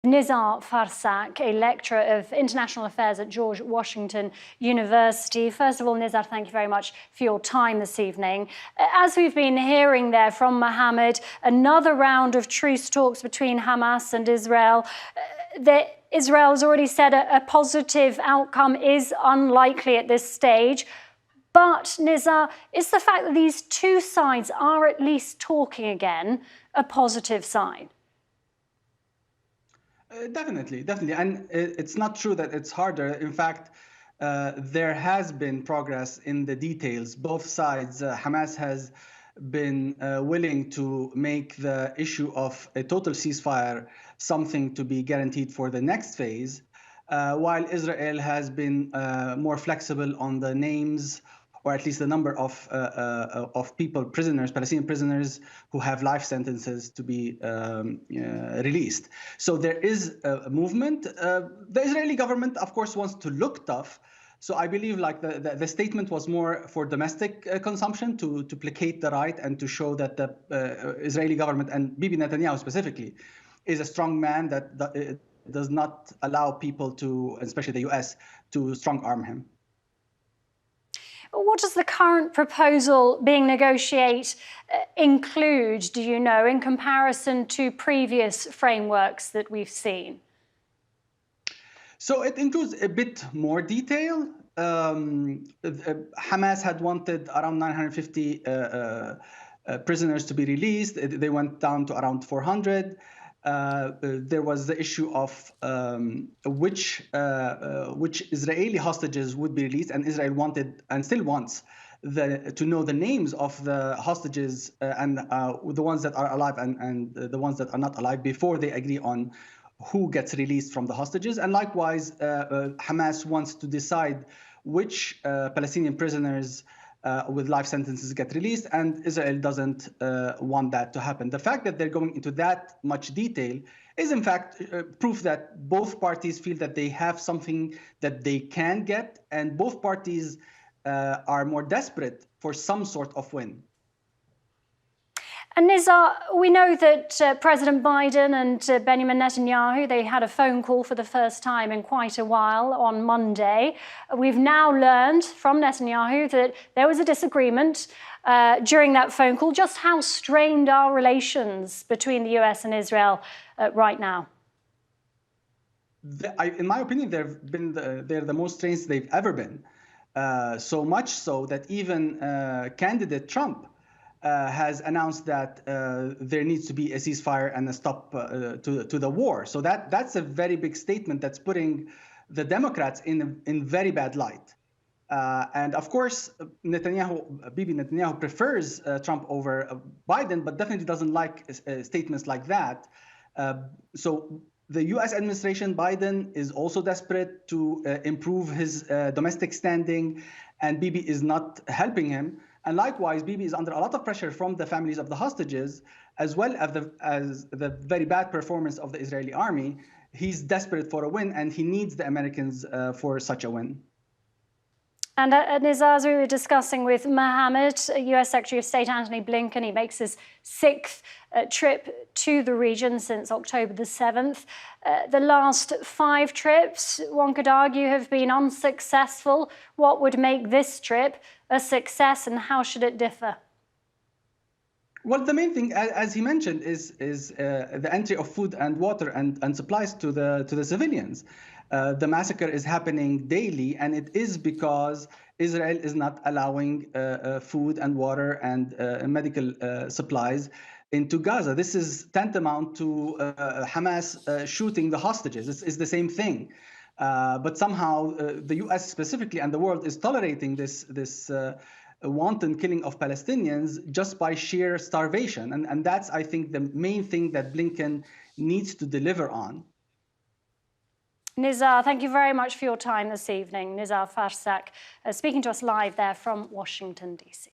Nizar Farsak, a lecturer of international affairs at George Washington University. First of all, Nizar, thank you very much for your time this evening. As we've been hearing there from Mohammed, another round of truce talks between Hamas and Israel. Israel has already said a positive outcome is unlikely at this stage. But, Nizar, is the fact that these two sides are at least talking again a positive sign? Definitely. And it's not true that it's harder. In fact, there has been progress in the details. Both sides, Hamas has been willing to make the issue of a total ceasefire something to be guaranteed for the next phase, while Israel has been more flexible on the names, or at least the number of people, prisoners, Palestinian prisoners who have life sentences to be released. So there is a movement. The Israeli government, of course, wants to look tough. So I believe like the statement was more for domestic consumption to placate the right and to show that the Israeli government and Bibi Netanyahu specifically is a strong man that does not allow people to, especially the US, to strong arm him. What does the current proposal being negotiated include, do you know, in comparison to previous frameworks that we've seen? So it includes a bit more detail. Hamas had wanted around 950 prisoners to be released. They went down to around 400. There was the issue of which Israeli hostages would be released, and Israel wanted and still wants to know the names of the hostages and the ones that are alive and the ones that are not alive before they agree on who gets released from the hostages. And likewise, Hamas wants to decide which Palestinian prisoners with life sentences get released, and Israel doesn't want that to happen. The fact that they're going into that much detail is in fact proof that both parties feel that they have something that they can get, and both parties are more desperate for some sort of win. And Nizar, we know that President Biden and Benjamin Netanyahu, they had a phone call for the first time in quite a while on Monday. We've now learned from Netanyahu that there was a disagreement during that phone call. Just how strained are relations between the US and Israel right now? In my opinion, they're the most strained they've ever been. So much so that even candidate Trump has announced that there needs to be a ceasefire and a stop to the war. So that's a very big statement that's putting the Democrats in very bad light. And of course, Bibi Netanyahu prefers Trump over Biden, but definitely doesn't like statements like that. So the US administration, Biden, is also desperate to improve his domestic standing, and Bibi is not helping him. And likewise, Bibi is under a lot of pressure from the families of the hostages, as well as the very bad performance of the Israeli army. He's desperate for a win, and he needs the Americans for such a win. And Nizar, as we were discussing with Mohammed, US Secretary of State Antony Blinken, he makes his sixth trip to the region since October the 7th. The last 5 trips, one could argue, have been unsuccessful. What would make this trip a success, and how should it differ? Well, the main thing, as he mentioned, is the entry of food and water and supplies to the civilians. The massacre is happening daily, and it is because Israel is not allowing food and water and medical supplies into Gaza. This is tantamount to Hamas shooting the hostages. It's the same thing. But somehow the US specifically and the world is tolerating this wanton killing of Palestinians just by sheer starvation. And that's, I think, the main thing that Blinken needs to deliver on. Nizar, thank you very much for your time this evening. Nizar Farsak speaking to us live there from Washington, D.C.